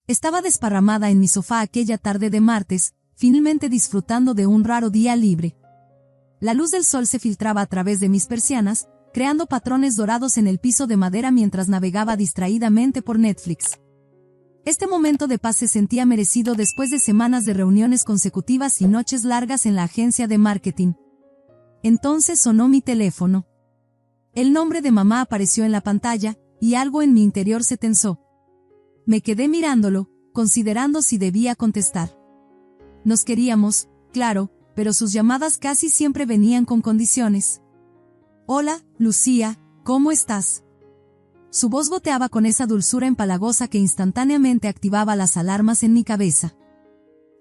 Estaba desparramada en mi sofá aquella tarde de martes, finalmente disfrutando de un raro día libre. La luz del sol se filtraba a través de mis persianas, creando patrones dorados en el piso de madera mientras navegaba distraídamente por Netflix. Este momento de paz se sentía merecido después de semanas de reuniones consecutivas y noches largas en la agencia de marketing. Entonces sonó mi teléfono. El nombre de mamá apareció en la pantalla, y algo en mi interior se tensó. Me quedé mirándolo, considerando si debía contestar. Nos queríamos, claro, pero sus llamadas casi siempre venían con condiciones. Hola, Lucía, ¿cómo estás? Su voz goteaba con esa dulzura empalagosa que instantáneamente activaba las alarmas en mi cabeza.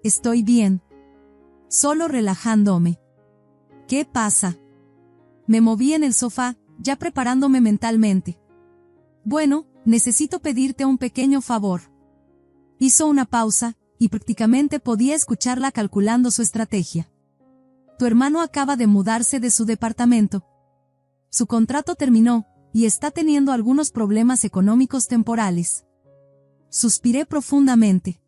Estoy bien. Solo relajándome. ¿Qué pasa? Me moví en el sofá, ya preparándome mentalmente. Bueno, necesito pedirte un pequeño favor. Hizo una pausa, y prácticamente podía escucharla calculando su estrategia. Tu hermano acaba de mudarse de su departamento. Su contrato terminó, y está teniendo algunos problemas económicos temporales. Suspiré profundamente.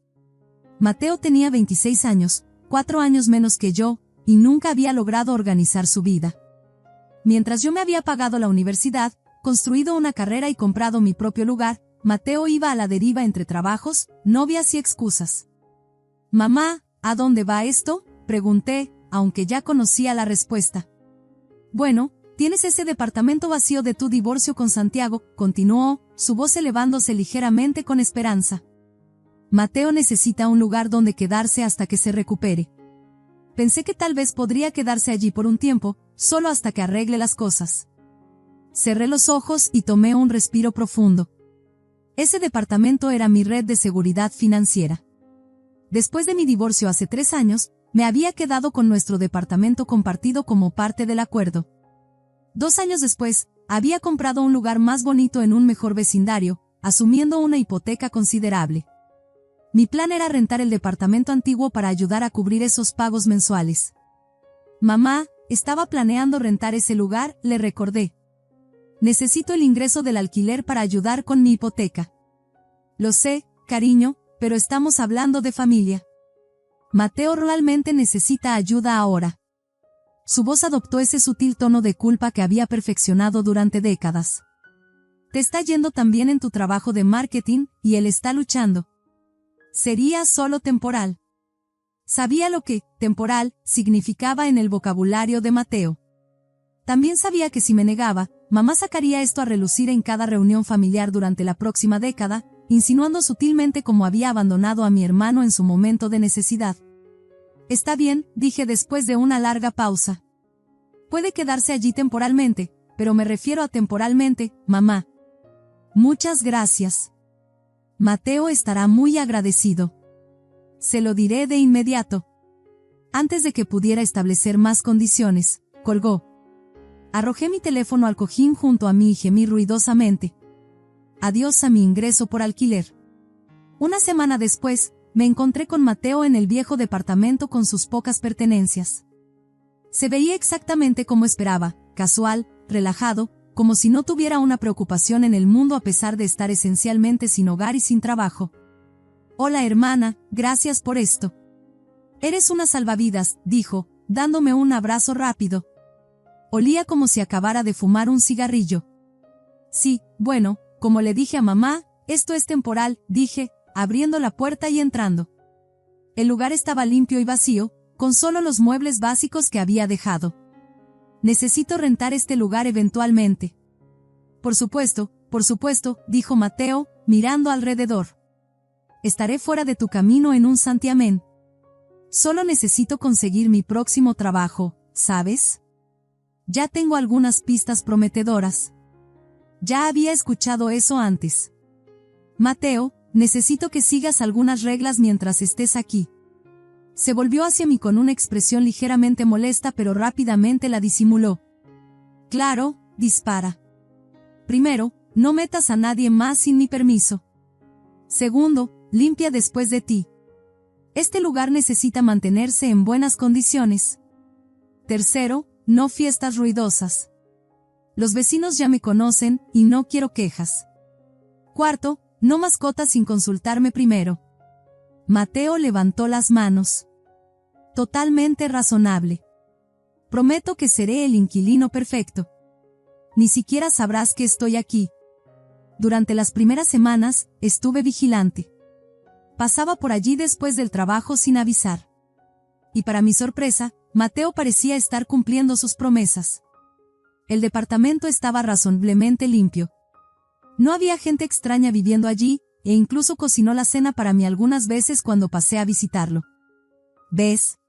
Mateo tenía 26 años, 4 años menos que yo, y nunca había logrado organizar su vida. Mientras yo me había pagado la universidad, construido una carrera y comprado mi propio lugar, Mateo iba a la deriva entre trabajos, novias y excusas. «Mamá, ¿a dónde va esto?», pregunté, aunque ya conocía la respuesta. «Bueno, tienes ese departamento vacío de tu divorcio con Santiago», continuó, su voz elevándose ligeramente con esperanza. «Mateo necesita un lugar donde quedarse hasta que se recupere. Pensé que tal vez podría quedarse allí por un tiempo, solo hasta que arregle las cosas». Cerré los ojos y tomé un respiro profundo. Ese departamento era mi red de seguridad financiera. Después de mi divorcio hace 3 años, me había quedado con nuestro departamento compartido como parte del acuerdo. 2 años después, había comprado un lugar más bonito en un mejor vecindario, asumiendo una hipoteca considerable. Mi plan era rentar el departamento antiguo para ayudar a cubrir esos pagos mensuales. «Mamá, estaba planeando rentar ese lugar», le recordé. «Necesito el ingreso del alquiler para ayudar con mi hipoteca». «Lo sé, cariño, pero estamos hablando de familia. Mateo realmente necesita ayuda ahora». Su voz adoptó ese sutil tono de culpa que había perfeccionado durante décadas. «Te está yendo tan bien en tu trabajo de marketing, y él está luchando. Sería solo temporal». Sabía lo que «temporal» significaba en el vocabulario de Mateo. También sabía que si me negaba, mamá sacaría esto a relucir en cada reunión familiar durante la próxima década, insinuando sutilmente cómo había abandonado a mi hermano en su momento de necesidad. «Está bien», dije después de una larga pausa. «Puede quedarse allí temporalmente, pero me refiero a temporalmente, mamá». «Muchas gracias. Mateo estará muy agradecido. Se lo diré de inmediato». Antes de que pudiera establecer más condiciones, colgó. Arrojé mi teléfono al cojín junto a mí y gemí ruidosamente. Adiós a mi ingreso por alquiler. Una semana después, me encontré con Mateo en el viejo departamento con sus pocas pertenencias. Se veía exactamente como esperaba, casual, relajado, como si no tuviera una preocupación en el mundo a pesar de estar esencialmente sin hogar y sin trabajo. «Hola hermana, gracias por esto. Eres una salvavidas», dijo, dándome un abrazo rápido. Olía como si acabara de fumar un cigarrillo. «Sí, bueno, como le dije a mamá, esto es temporal», dije, abriendo la puerta y entrando. El lugar estaba limpio y vacío, con solo los muebles básicos que había dejado. «Necesito rentar este lugar eventualmente». Por supuesto», dijo Mateo, mirando alrededor. «Estaré fuera de tu camino en un santiamén. Solo necesito conseguir mi próximo trabajo, ¿sabes? Ya tengo algunas pistas prometedoras». Ya había escuchado eso antes. «Mateo, necesito que sigas algunas reglas mientras estés aquí». Se volvió hacia mí con una expresión ligeramente molesta, pero rápidamente la disimuló. «Claro, dispara. Primero, no metas a nadie más sin mi permiso. Segundo, limpia después de ti. Este lugar necesita mantenerse en buenas condiciones. Tercero, no fiestas ruidosas. Los vecinos ya me conocen, y no quiero quejas. Cuarto, no mascotas sin consultarme primero». Mateo levantó las manos. Totalmente razonable. Prometo que seré el inquilino perfecto. Ni siquiera sabrás que estoy aquí. Durante las primeras semanas, estuve vigilante. Pasaba por allí después del trabajo sin avisar. Y para mi sorpresa, Mateo parecía estar cumpliendo sus promesas. El departamento estaba razonablemente limpio. No había gente extraña viviendo allí, e incluso cocinó la cena para mí algunas veces cuando pasé a visitarlo. ¿Ves?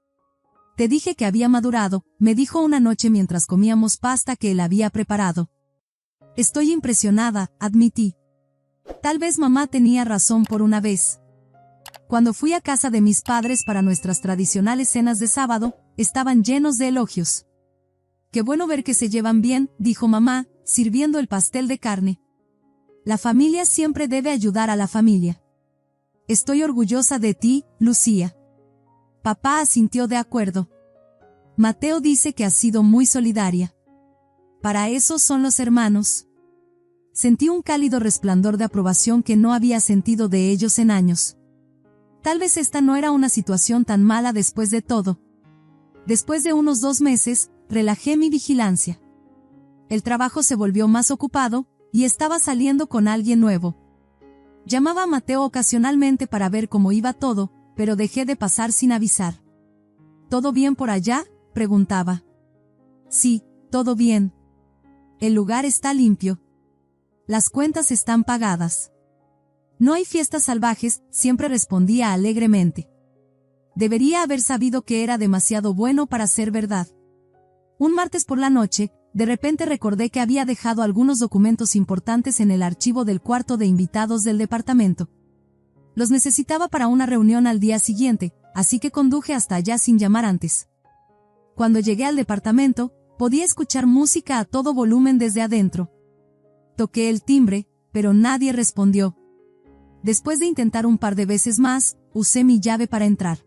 Te dije que había madurado, me dijo una noche mientras comíamos pasta que él había preparado. Estoy impresionada, admití. Tal vez mamá tenía razón por una vez. Cuando fui a casa de mis padres para nuestras tradicionales cenas de sábado, estaban llenos de elogios. Qué bueno ver que se llevan bien, dijo mamá, sirviendo el pastel de carne. La familia siempre debe ayudar a la familia. Estoy orgullosa de ti, Lucía. Papá asintió de acuerdo. Mateo dice que has sido muy solidaria. Para eso son los hermanos. Sentí un cálido resplandor de aprobación que no había sentido de ellos en años. Tal vez esta no era una situación tan mala después de todo. Después de unos 2 meses, relajé mi vigilancia. El trabajo se volvió más ocupado, y estaba saliendo con alguien nuevo. Llamaba a Mateo ocasionalmente para ver cómo iba todo, pero dejé de pasar sin avisar. ¿Todo bien por allá?, preguntaba. Sí, todo bien. El lugar está limpio. Las cuentas están pagadas. No hay fiestas salvajes, siempre respondía alegremente. Debería haber sabido que era demasiado bueno para ser verdad. Un martes por la noche, de repente recordé que había dejado algunos documentos importantes en el archivo del cuarto de invitados del departamento. Los necesitaba para una reunión al día siguiente, así que conduje hasta allá sin llamar antes. Cuando llegué al departamento, podía escuchar música a todo volumen desde adentro. Toqué el timbre, pero nadie respondió. Después de intentar un par de veces más, usé mi llave para entrar.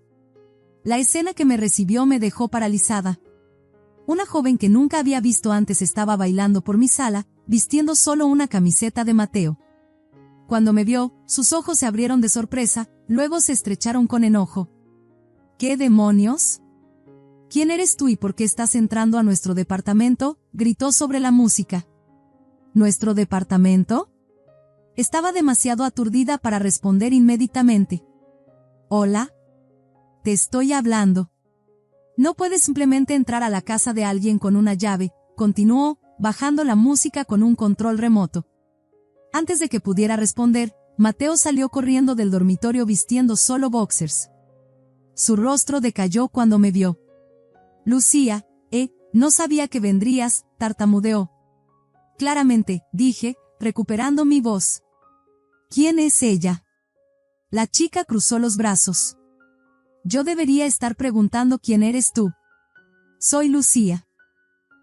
La escena que me recibió me dejó paralizada. Una joven que nunca había visto antes estaba bailando por mi sala, vistiendo solo una camiseta de Mateo. Cuando me vio, sus ojos se abrieron de sorpresa, luego se estrecharon con enojo. ¿Qué demonios? ¿Quién eres tú y por qué estás entrando a nuestro departamento?, gritó sobre la música. ¿Nuestro departamento? Estaba demasiado aturdida para responder inmediatamente. Hola. Te estoy hablando. No puedes simplemente entrar a la casa de alguien con una llave, continuó, bajando la música con un control remoto. Antes de que pudiera responder, Mateo salió corriendo del dormitorio vistiendo solo boxers. Su rostro decayó cuando me vio. Lucía, no sabía que vendrías, tartamudeó. Claramente, dije, recuperando mi voz. ¿Quién es ella? La chica cruzó los brazos. Yo debería estar preguntando quién eres tú. Soy Lucía.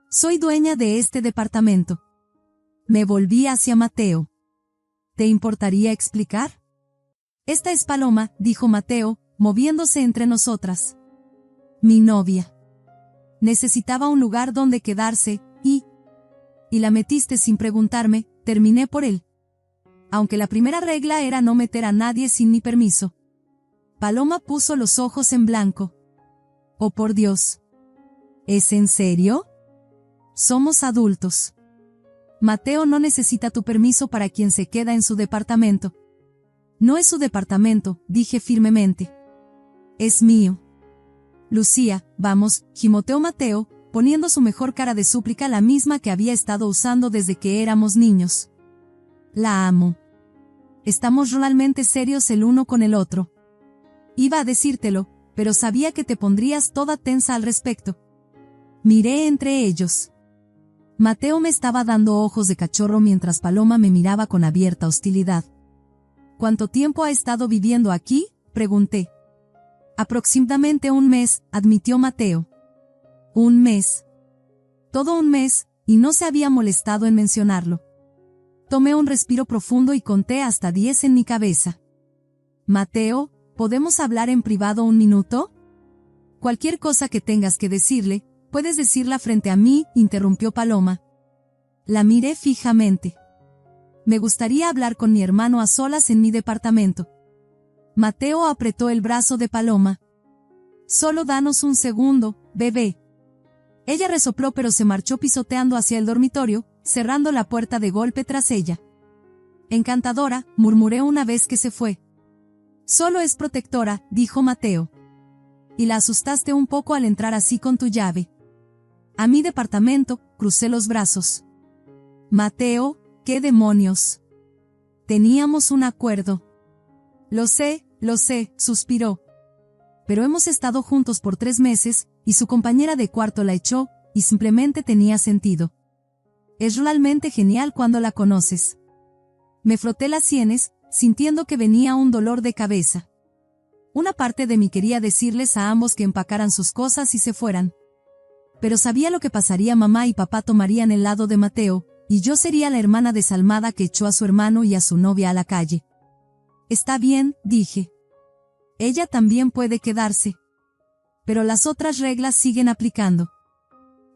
Soy dueña de este departamento. Me volví hacia Mateo. ¿Te importaría explicar? Esta es Paloma, dijo Mateo, moviéndose entre nosotras. Mi novia. Necesitaba un lugar donde quedarse, y la metiste sin preguntarme, terminé por él. Aunque la primera regla era no meter a nadie sin mi permiso. Paloma puso los ojos en blanco. Oh por Dios. ¿Es en serio? Somos adultos. Mateo no necesita tu permiso para quien se queda en su departamento. No es su departamento, dije firmemente. Es mío. Lucía, vamos, gimoteó Mateo, poniendo su mejor cara de súplica, la misma que había estado usando desde que éramos niños. La amo. Estamos realmente serios el uno con el otro. Iba a decírtelo, pero sabía que te pondrías toda tensa al respecto. Miré entre ellos. Mateo me estaba dando ojos de cachorro mientras Paloma me miraba con abierta hostilidad. ¿Cuánto tiempo ha estado viviendo aquí?, pregunté. Aproximadamente 1 mes, admitió Mateo. 1 mes. Todo 1 mes, y no se había molestado en mencionarlo. Tomé un respiro profundo y conté hasta 10 en mi cabeza. Mateo, ¿podemos hablar en privado 1 minuto? Cualquier cosa que tengas que decirle, puedes decirla frente a mí, interrumpió Paloma. La miré fijamente. Me gustaría hablar con mi hermano a solas en mi departamento. Mateo apretó el brazo de Paloma. Solo danos un segundo, bebé. Ella resopló pero se marchó pisoteando hacia el dormitorio, cerrando la puerta de golpe tras ella. Encantadora, murmuré una vez que se fue. Solo es protectora, dijo Mateo. Y la asustaste un poco al entrar así con tu llave. A mi departamento, crucé los brazos. Mateo, ¿qué demonios? Teníamos un acuerdo. Lo sé, suspiró. Pero hemos estado juntos por 3 meses, y su compañera de cuarto la echó, y simplemente tenía sentido. Es realmente genial cuando la conoces. Me froté las sienes, sintiendo que venía un dolor de cabeza. Una parte de mí quería decirles a ambos que empacaran sus cosas y se fueran. Pero sabía lo que pasaría. Mamá y papá tomarían el lado de Mateo, y yo sería la hermana desalmada que echó a su hermano y a su novia a la calle. Está bien, dije. Ella también puede quedarse. Pero las otras reglas siguen aplicando.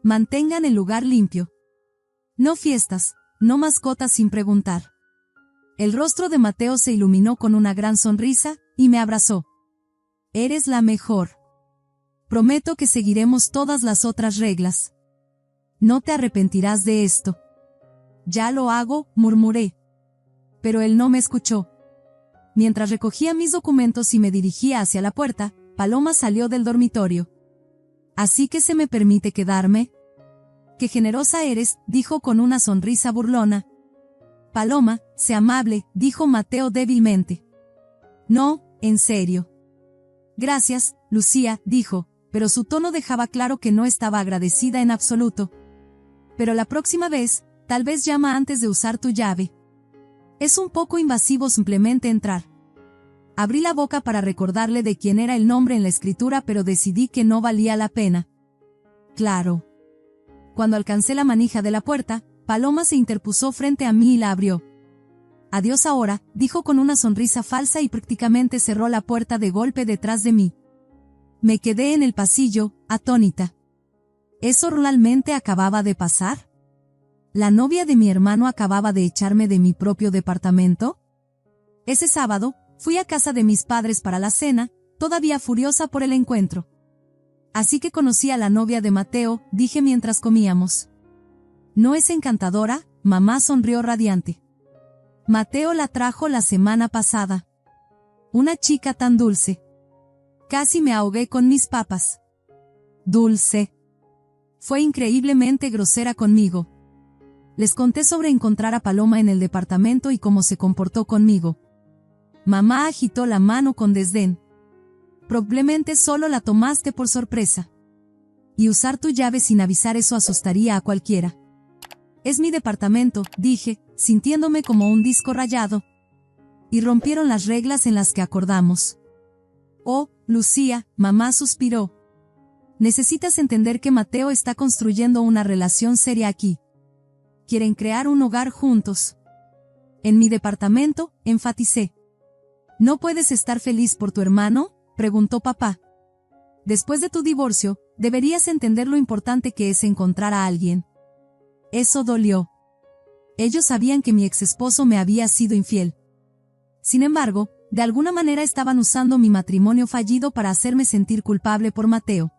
Mantengan el lugar limpio. No fiestas, no mascotas sin preguntar. El rostro de Mateo se iluminó con una gran sonrisa, y me abrazó. Eres la mejor. Prometo que seguiremos todas las otras reglas. No te arrepentirás de esto. Ya lo hago, murmuré. Pero él no me escuchó. Mientras recogía mis documentos y me dirigía hacia la puerta, Paloma salió del dormitorio. ¿Así que se me permite quedarme? Qué generosa eres, dijo con una sonrisa burlona. Paloma, sé amable, dijo Mateo débilmente. No, en serio. Gracias, Lucía, dijo, pero su tono dejaba claro que no estaba agradecida en absoluto. Pero la próxima vez, tal vez llama antes de usar tu llave. Es un poco invasivo simplemente entrar. Abrí la boca para recordarle de quién era el nombre en la escritura, pero decidí que no valía la pena. Claro. Cuando alcancé la manija de la puerta, Paloma se interpuso frente a mí y la abrió. Adiós ahora, dijo con una sonrisa falsa y prácticamente cerró la puerta de golpe detrás de mí. Me quedé en el pasillo, atónita. ¿Eso realmente acababa de pasar? ¿La novia de mi hermano acababa de echarme de mi propio departamento? Ese sábado, fui a casa de mis padres para la cena, todavía furiosa por el encuentro. Así que conocí a la novia de Mateo, dije mientras comíamos. ¿No es encantadora? Mamá sonrió radiante. Mateo la trajo la semana pasada. Una chica tan dulce. Casi me ahogué con mis papas. Dulce. Fue increíblemente grosera conmigo. Les conté sobre encontrar a Paloma en el departamento y cómo se comportó conmigo. Mamá agitó la mano con desdén. Probablemente solo la tomaste por sorpresa. Y usar tu llave sin avisar, eso asustaría a cualquiera. Es mi departamento, dije, sintiéndome como un disco rayado. Y rompieron las reglas en las que acordamos. Oh, Lucía, mamá suspiró. Necesitas entender que Mateo está construyendo una relación seria aquí. Quieren crear un hogar juntos. En mi departamento, enfaticé. ¿No puedes estar feliz por tu hermano?, preguntó papá. Después de tu divorcio, deberías entender lo importante que es encontrar a alguien. Eso dolió. Ellos sabían que mi exesposo me había sido infiel. Sin embargo, de alguna manera estaban usando mi matrimonio fallido para hacerme sentir culpable por Mateo.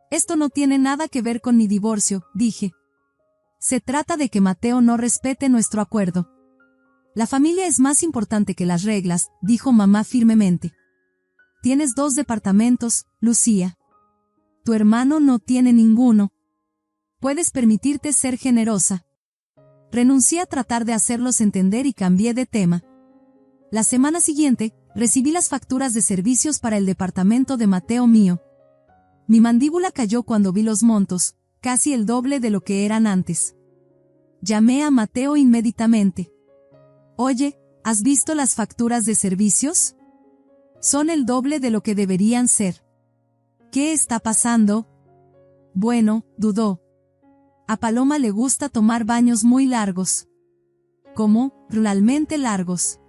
Esto no tiene nada que ver con mi divorcio, dije. Se trata de que Mateo no respete nuestro acuerdo. La familia es más importante que las reglas, dijo mamá firmemente. Tienes 2 departamentos, Lucía. Tu hermano no tiene ninguno. Puedes permitirte ser generosa. Renuncié a tratar de hacerlos entender y cambié de tema. La semana siguiente, recibí las facturas de servicios para el departamento de Mateo mío. Mi mandíbula cayó cuando vi los montos, casi el doble de lo que eran antes. Llamé a Mateo inmediatamente. Oye, ¿has visto las facturas de servicios? Son el doble de lo que deberían ser. ¿Qué está pasando? Bueno, dudó. A Paloma le gusta tomar baños muy largos. ¿Cómo? Realmente largos.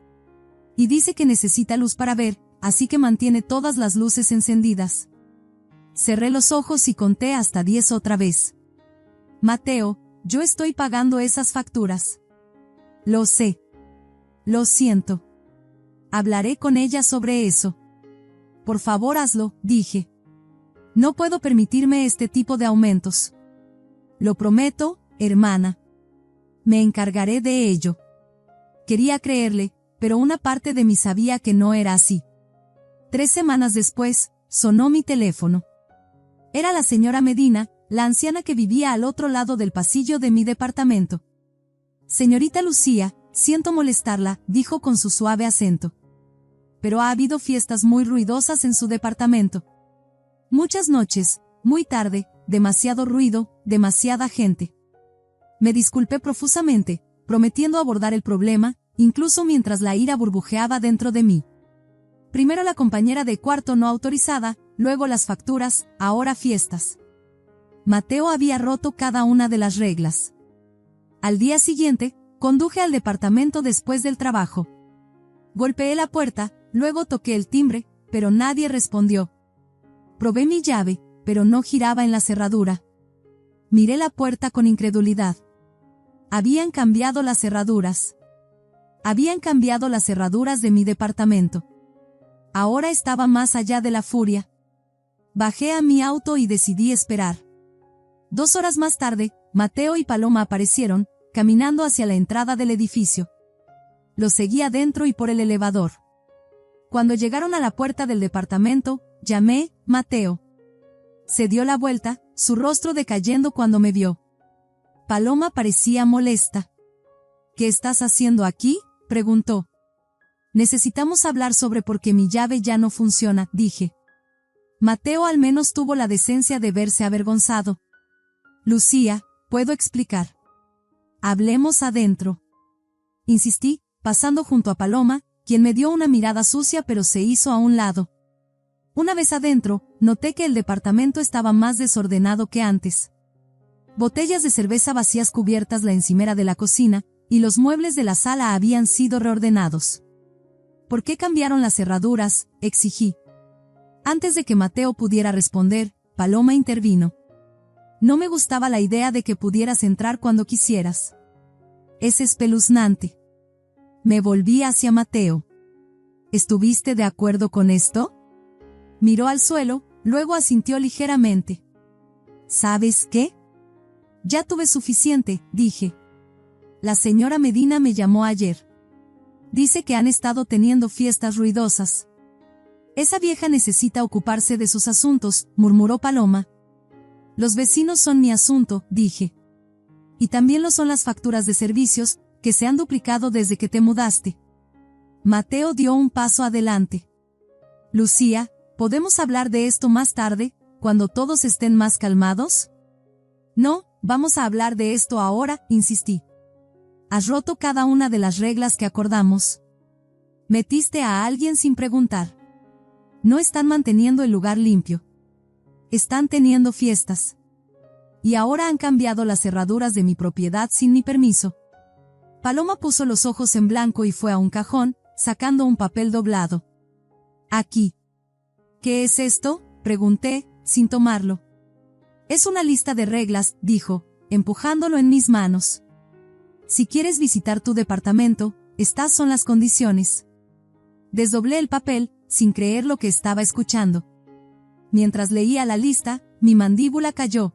Y dice que necesita luz para ver, así que mantiene todas las luces encendidas. Cerré los ojos y conté hasta 10 otra vez. Mateo, yo estoy pagando esas facturas. Lo sé. Lo siento. Hablaré con ella sobre eso. Por favor, hazlo, dije. No puedo permitirme este tipo de aumentos. Lo prometo, hermana. Me encargaré de ello. Quería creerle, pero una parte de mí sabía que no era así. 3 semanas después, sonó mi teléfono. Era la señora Medina, la anciana que vivía al otro lado del pasillo de mi departamento. Señorita Lucía, siento molestarla, dijo con su suave acento. Pero ha habido fiestas muy ruidosas en su departamento. Muchas noches, muy tarde, demasiado ruido, demasiada gente. Me disculpé profusamente, prometiendo abordar el problema, incluso mientras la ira burbujeaba dentro de mí. Primero la compañera de cuarto no autorizada, luego las facturas, ahora fiestas. Mateo había roto cada una de las reglas. Al día siguiente, conduje al departamento después del trabajo. Golpeé la puerta, luego toqué el timbre, pero nadie respondió. Probé mi llave, pero no giraba en la cerradura. Miré la puerta con incredulidad. Habían cambiado las cerraduras. Habían cambiado las cerraduras de mi departamento. Ahora estaba más allá de la furia. Bajé a mi auto y decidí esperar. 2 horas más tarde, Mateo y Paloma aparecieron, caminando hacia la entrada del edificio. Los seguí adentro y por el elevador. Cuando llegaron a la puerta del departamento, llamé, Mateo. Se dio la vuelta, su rostro decayendo cuando me vio. Paloma parecía molesta. ¿Qué estás haciendo aquí?, preguntó. Necesitamos hablar sobre por qué mi llave ya no funciona, dije. Mateo al menos tuvo la decencia de verse avergonzado. Lucía, puedo explicar. Hablemos adentro. Insistí, pasando junto a Paloma, quien me dio una mirada sucia pero se hizo a un lado. Una vez adentro, noté que el departamento estaba más desordenado que antes. Botellas de cerveza vacías cubiertas la encimera de la cocina, y los muebles de la sala habían sido reordenados. ¿Por qué cambiaron las cerraduras?, exigí. Antes de que Mateo pudiera responder, Paloma intervino. No me gustaba la idea de que pudieras entrar cuando quisieras. Es espeluznante. Me volví hacia Mateo. ¿Estuviste de acuerdo con esto? Miró al suelo, luego asintió ligeramente. ¿Sabes qué? Ya tuve suficiente, dije. La señora Medina me llamó ayer. Dice que han estado teniendo fiestas ruidosas. Esa vieja necesita ocuparse de sus asuntos, murmuró Paloma. Los vecinos son mi asunto, dije. Y también lo son las facturas de servicios, que se han duplicado desde que te mudaste. Mateo dio un paso adelante. Lucía, ¿podemos hablar de esto más tarde, cuando todos estén más calmados? No, vamos a hablar de esto ahora, insistí. Has roto cada una de las reglas que acordamos. Metiste a alguien sin preguntar. No están manteniendo el lugar limpio. Están teniendo fiestas. Y ahora han cambiado las cerraduras de mi propiedad sin mi permiso. Paloma puso los ojos en blanco y fue a un cajón, sacando un papel doblado. Aquí. ¿Qué es esto?, pregunté, sin tomarlo. Es una lista de reglas, dijo, empujándolo en mis manos. Si quieres visitar tu departamento, estas son las condiciones. Desdoblé el papel, sin creer lo que estaba escuchando. Mientras leía la lista, mi mandíbula cayó.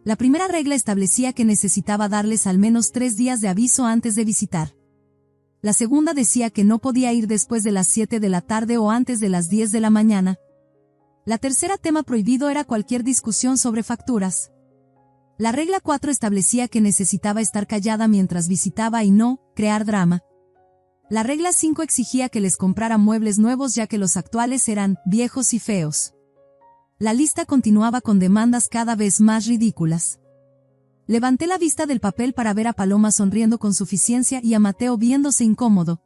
La primera regla establecía que necesitaba darles al menos 3 días de aviso antes de visitar. La segunda decía que no podía ir después de las 7 de la tarde o antes de las 10 de la mañana. La tercera tema prohibido era cualquier discusión sobre facturas. La regla 4 establecía que necesitaba estar callada mientras visitaba y no crear drama. La regla 5 exigía que les comprara muebles nuevos ya que los actuales eran viejos y feos. La lista continuaba con demandas cada vez más ridículas. Levanté la vista del papel para ver a Paloma sonriendo con suficiencia y a Mateo viéndose incómodo.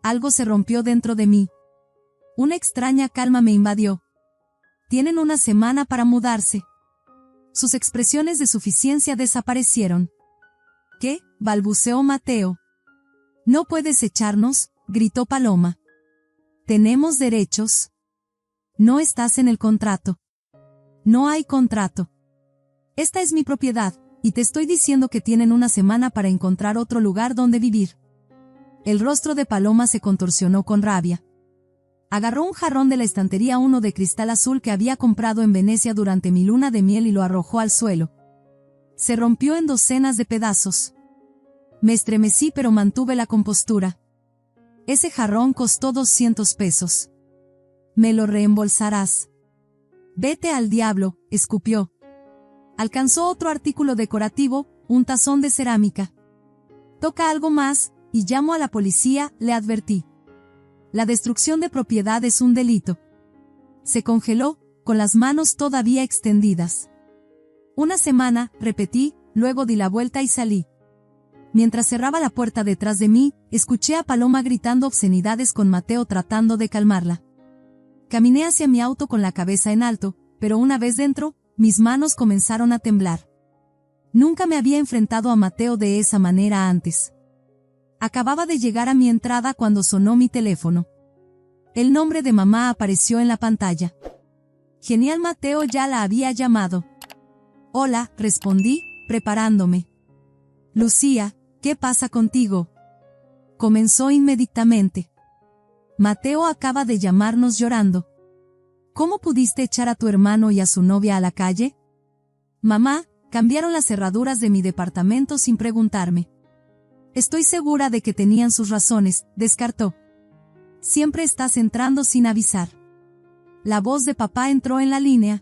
Algo se rompió dentro de mí. Una extraña calma me invadió. Tienen una semana para mudarse. Sus expresiones de suficiencia desaparecieron. ¿Qué?, balbuceó Mateo. No puedes echarnos, gritó Paloma. Tenemos derechos. No estás en el contrato. No hay contrato. Esta es mi propiedad, y te estoy diciendo que tienen una semana para encontrar otro lugar donde vivir. El rostro de Paloma se contorsionó con rabia. Agarró un jarrón de la estantería, uno de cristal azul que había comprado en Venecia durante mi luna de miel, y lo arrojó al suelo. Se rompió en docenas de pedazos. Me estremecí, pero mantuve la compostura. Ese jarrón costó 200 pesos. Me lo reembolsarás. Vete al diablo, escupió. Alcanzó otro artículo decorativo, un tazón de cerámica. Toca algo más, y llamo a la policía, le advertí. La destrucción de propiedad es un delito. Se congeló, con las manos todavía extendidas. Una semana, repetí, luego di la vuelta y salí. Mientras cerraba la puerta detrás de mí, escuché a Paloma gritando obscenidades con Mateo tratando de calmarla. Caminé hacia mi auto con la cabeza en alto, pero una vez dentro, mis manos comenzaron a temblar. Nunca me había enfrentado a Mateo de esa manera antes. Acababa de llegar a mi entrada cuando sonó mi teléfono. El nombre de mamá apareció en la pantalla. Genial, Mateo ya la había llamado. Hola, respondí, preparándome. Lucía, ¿qué pasa contigo? Comenzó inmediatamente. Mateo acaba de llamarnos llorando. ¿Cómo pudiste echar a tu hermano y a su novia a la calle? Mamá, cambiaron las cerraduras de mi departamento sin preguntarme. Estoy segura de que tenían sus razones, descartó. Siempre estás entrando sin avisar. La voz de papá entró en la línea.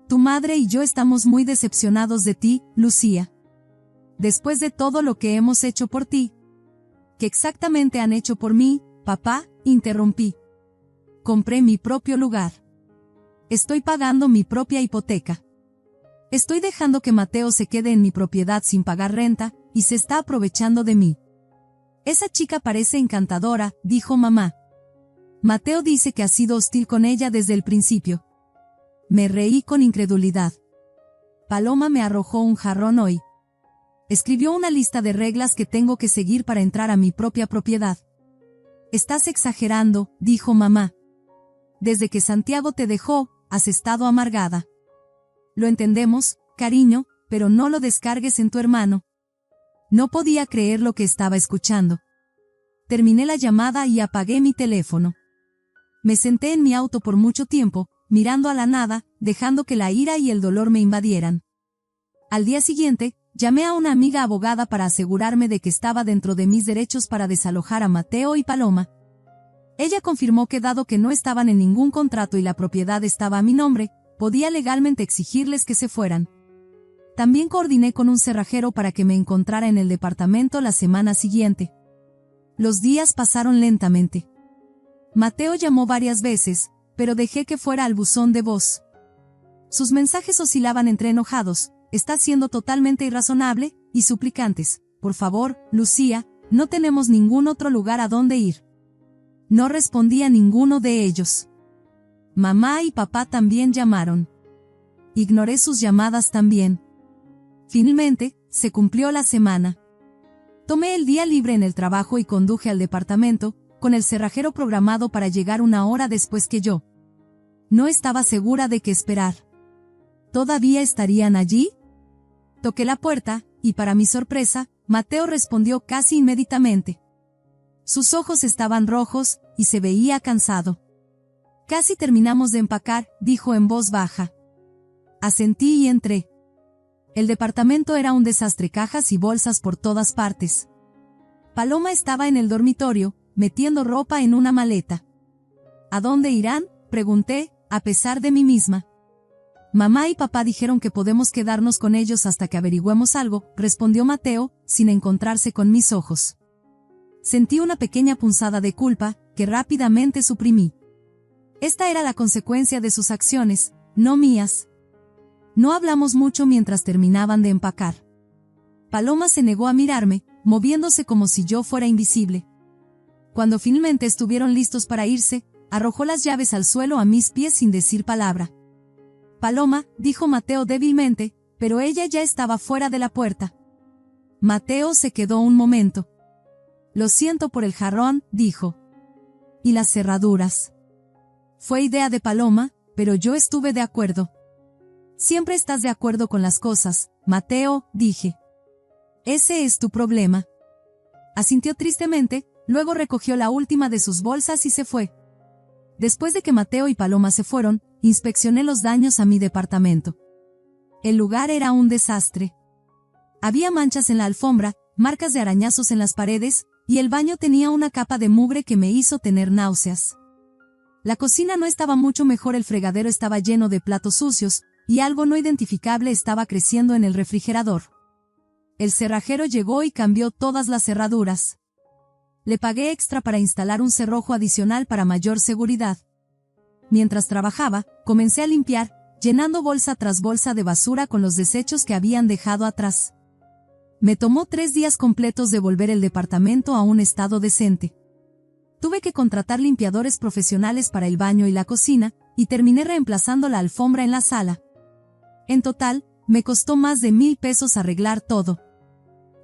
Tu madre y yo estamos muy decepcionados de ti, Lucía. Después de todo lo que hemos hecho por ti. ¿Qué exactamente han hecho por mí, papá? Interrumpí. Compré mi propio lugar. Estoy pagando mi propia hipoteca. Estoy dejando que Mateo se quede en mi propiedad sin pagar renta, y se está aprovechando de mí. Esa chica parece encantadora, dijo mamá. Mateo dice que ha sido hostil con ella desde el principio. Me reí con incredulidad. Paloma me arrojó un jarrón hoy. Escribió una lista de reglas que tengo que seguir para entrar a mi propia propiedad. Estás exagerando, dijo mamá. Desde que Santiago te dejó, has estado amargada. Lo entendemos, cariño, pero no lo descargues en tu hermano. No podía creer lo que estaba escuchando. Terminé la llamada y apagué mi teléfono. Me senté en mi auto por mucho tiempo, mirando a la nada, dejando que la ira y el dolor me invadieran. Al día siguiente, llamé a una amiga abogada para asegurarme de que estaba dentro de mis derechos para desalojar a Mateo y Paloma. Ella confirmó que dado que no estaban en ningún contrato y la propiedad estaba a mi nombre, podía legalmente exigirles que se fueran. También coordiné con un cerrajero para que me encontrara en el departamento la semana siguiente. Los días pasaron lentamente. Mateo llamó varias veces, pero dejé que fuera al buzón de voz. Sus mensajes oscilaban entre enojados, está siendo totalmente irrazonable, y suplicantes. Por favor, Lucía, no tenemos ningún otro lugar a donde ir. No respondía ninguno de ellos. Mamá y papá también llamaron. Ignoré sus llamadas también. Finalmente, se cumplió la semana. Tomé el día libre en el trabajo y conduje al departamento, con el cerrajero programado para llegar una hora después que yo. No estaba segura de qué esperar. ¿Todavía estarían allí? Toqué la puerta, y para mi sorpresa, Mateo respondió casi inmediatamente. Sus ojos estaban rojos, y se veía cansado. Casi terminamos de empacar, dijo en voz baja. Asentí y entré. El departamento era un desastre, cajas y bolsas por todas partes. Paloma estaba en el dormitorio, metiendo ropa en una maleta. ¿A dónde irán?, pregunté, a pesar de mí misma. Mamá y papá dijeron que podemos quedarnos con ellos hasta que averigüemos algo, respondió Mateo, sin encontrarse con mis ojos. Sentí una pequeña punzada de culpa, que rápidamente suprimí. Esta era la consecuencia de sus acciones, no mías. No hablamos mucho mientras terminaban de empacar. Paloma se negó a mirarme, moviéndose como si yo fuera invisible. Cuando finalmente estuvieron listos para irse, arrojó las llaves al suelo a mis pies sin decir palabra. Paloma, dijo Mateo débilmente, pero ella ya estaba fuera de la puerta. Mateo se quedó un momento. Lo siento por el jarrón, dijo. Y las cerraduras. Fue idea de Paloma, pero yo estuve de acuerdo. Siempre estás de acuerdo con las cosas, Mateo, dije. Ese es tu problema. Asintió tristemente, luego recogió la última de sus bolsas y se fue. Después de que Mateo y Paloma se fueron, inspeccioné los daños a mi departamento. El lugar era un desastre. Había manchas en la alfombra, marcas de arañazos en las paredes, y el baño tenía una capa de mugre que me hizo tener náuseas. La cocina no estaba mucho mejor, el fregadero estaba lleno de platos sucios, y algo no identificable estaba creciendo en el refrigerador. El cerrajero llegó y cambió todas las cerraduras. Le pagué extra para instalar un cerrojo adicional para mayor seguridad. Mientras trabajaba, comencé a limpiar, llenando bolsa tras bolsa de basura con los desechos que habían dejado atrás. Me tomó 3 días completos devolver el departamento a un estado decente. Tuve que contratar limpiadores profesionales para el baño y la cocina, y terminé reemplazando la alfombra en la sala. En total, me costó más de 1,000 pesos arreglar todo.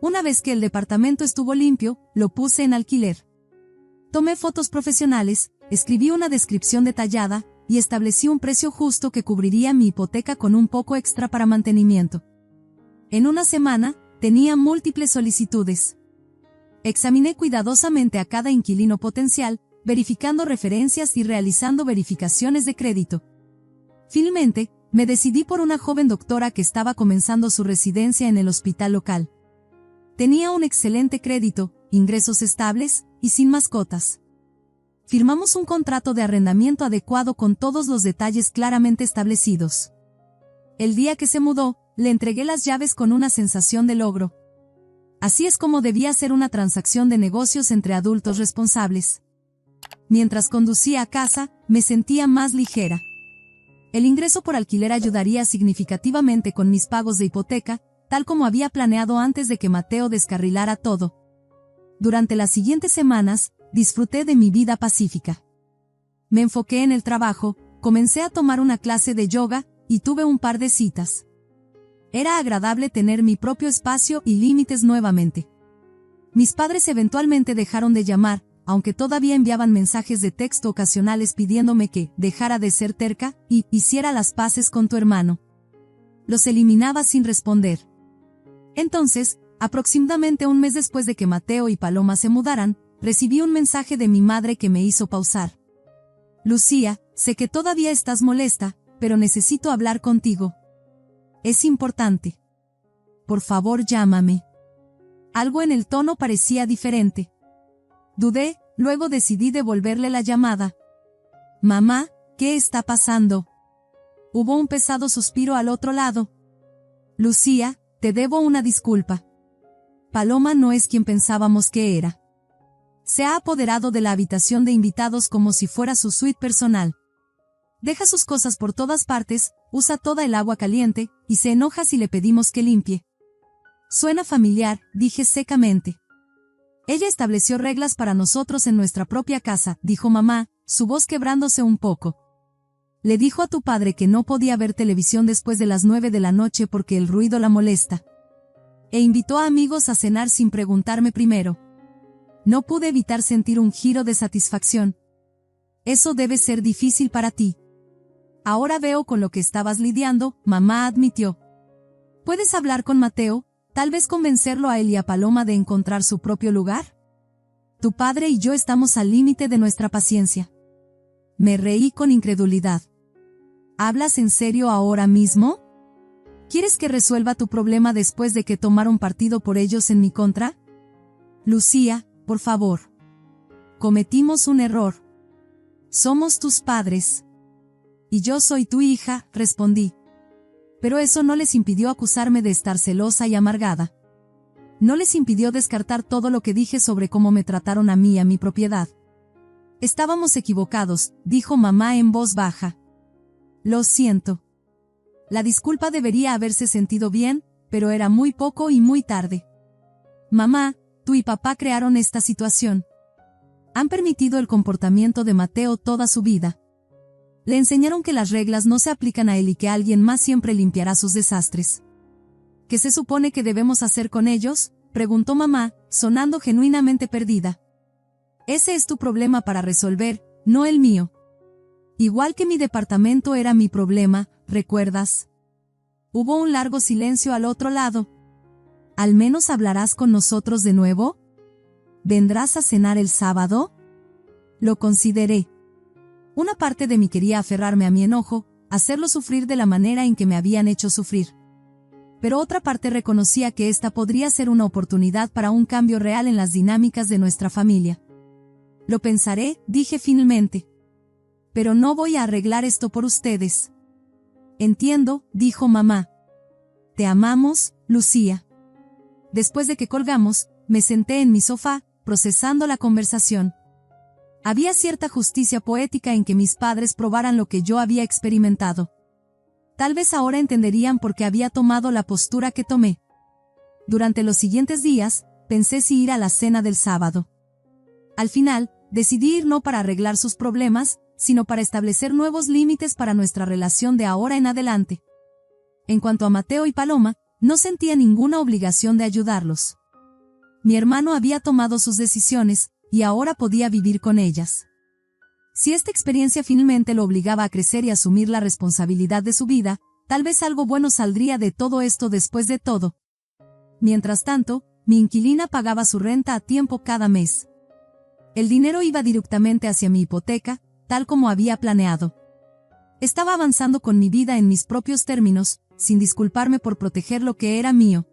Una vez que el departamento estuvo limpio, lo puse en alquiler. Tomé fotos profesionales, escribí una descripción detallada, y establecí un precio justo que cubriría mi hipoteca con un poco extra para mantenimiento. En una semana, tenía múltiples solicitudes. Examiné cuidadosamente a cada inquilino potencial, verificando referencias y realizando verificaciones de crédito. Finalmente, me decidí por una joven doctora que estaba comenzando su residencia en el hospital local. Tenía un excelente crédito, ingresos estables, y sin mascotas. Firmamos un contrato de arrendamiento adecuado con todos los detalles claramente establecidos. El día que se mudó, le entregué las llaves con una sensación de logro. Así es como debía ser una transacción de negocios entre adultos responsables. Mientras conducía a casa, me sentía más ligera. El ingreso por alquiler ayudaría significativamente con mis pagos de hipoteca, tal como había planeado antes de que Mateo descarrilara todo. Durante las siguientes semanas, disfruté de mi vida pacífica. Me enfoqué en el trabajo, comencé a tomar una clase de yoga, y tuve un par de citas. Era agradable tener mi propio espacio y límites nuevamente. Mis padres eventualmente dejaron de llamar, aunque todavía enviaban mensajes de texto ocasionales pidiéndome que dejara de ser terca y hiciera las paces con tu hermano. Los eliminaba sin responder. Entonces, aproximadamente un mes después de que Mateo y Paloma se mudaran, recibí un mensaje de mi madre que me hizo pausar. Lucía, sé que todavía estás molesta, pero necesito hablar contigo. Es importante. Por favor, llámame. Algo en el tono parecía diferente. Dudé, luego decidí devolverle la llamada. Mamá, ¿qué está pasando? Hubo un pesado suspiro al otro lado. Lucía, te debo una disculpa. Paloma no es quien pensábamos que era. Se ha apoderado de la habitación de invitados como si fuera su suite personal. Deja sus cosas por todas partes, usa toda el agua caliente, y se enoja si le pedimos que limpie. Suena familiar, dije secamente. Ella estableció reglas para nosotros en nuestra propia casa, dijo mamá, su voz quebrándose un poco. Le dijo a tu padre que no podía ver televisión después de las 9 de la noche porque el ruido la molesta. E invitó a amigos a cenar sin preguntarme primero. No pude evitar sentir un giro de satisfacción. Eso debe ser difícil para ti. Ahora veo con lo que estabas lidiando, mamá admitió. ¿Puedes hablar con Mateo? Tal vez convencerlo a él y a Paloma de encontrar su propio lugar. Tu padre y yo estamos al límite de nuestra paciencia. Me reí con incredulidad. ¿Hablas en serio ahora mismo? ¿Quieres que resuelva tu problema después de que tomaron partido por ellos en mi contra? Lucía, por favor. Cometimos un error. Somos tus padres. Y yo soy tu hija, respondí. Pero eso no les impidió acusarme de estar celosa y amargada. No les impidió descartar todo lo que dije sobre cómo me trataron a mí y a mi propiedad. Estábamos equivocados, dijo mamá en voz baja. Lo siento. La disculpa debería haberse sentido bien, pero era muy poco y muy tarde. Mamá, tú y papá crearon esta situación. Han permitido el comportamiento de Mateo toda su vida. Le enseñaron que las reglas no se aplican a él y que alguien más siempre limpiará sus desastres. ¿Qué se supone que debemos hacer con ellos?, preguntó mamá, sonando genuinamente perdida. Ese es tu problema para resolver, no el mío. Igual que mi departamento era mi problema, ¿recuerdas? Hubo un largo silencio al otro lado. ¿Al menos hablarás con nosotros de nuevo? ¿vendrás a cenar el sábado? Lo consideré. Una parte de mí quería aferrarme a mi enojo, hacerlo sufrir de la manera en que me habían hecho sufrir. Pero otra parte reconocía que esta podría ser una oportunidad para un cambio real en las dinámicas de nuestra familia. Lo pensaré, dije finalmente. Pero no voy a arreglar esto por ustedes. Entiendo, dijo mamá. Te amamos, Lucía. Después de que colgamos, me senté en mi sofá, procesando la conversación. Había cierta justicia poética en que mis padres probaran lo que yo había experimentado. Tal vez ahora entenderían por qué había tomado la postura que tomé. Durante los siguientes días, pensé si ir a la cena del sábado. Al final, decidí ir no para arreglar sus problemas, sino para establecer nuevos límites para nuestra relación de ahora en adelante. En cuanto a Mateo y Paloma, no sentía ninguna obligación de ayudarlos. Mi hermano había tomado sus decisiones, y ahora podía vivir con ellas. Si esta experiencia finalmente lo obligaba a crecer y asumir la responsabilidad de su vida, tal vez algo bueno saldría de todo esto después de todo. Mientras tanto, mi inquilina pagaba su renta a tiempo cada mes. El dinero iba directamente hacia mi hipoteca, tal como había planeado. Estaba avanzando con mi vida en mis propios términos, sin disculparme por proteger lo que era mío.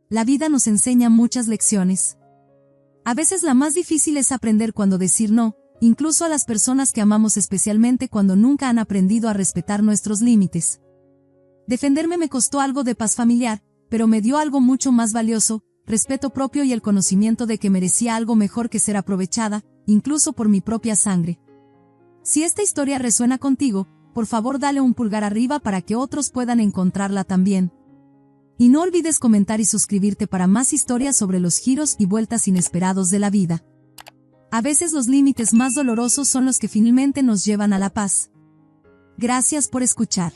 La vida nos enseña muchas lecciones. A veces la más difícil es aprender cuándo decir no, incluso a las personas que amamos, especialmente cuando nunca han aprendido a respetar nuestros límites. Defenderme me costó algo de paz familiar, pero me dio algo mucho más valioso, respeto propio y el conocimiento de que merecía algo mejor que ser aprovechada, incluso por mi propia sangre. Si esta historia resuena contigo, por favor dale un pulgar arriba para que otros puedan encontrarla también. Y no olvides comentar y suscribirte para más historias sobre los giros y vueltas inesperados de la vida. A veces los límites más dolorosos son los que finalmente nos llevan a la paz. Gracias por escuchar.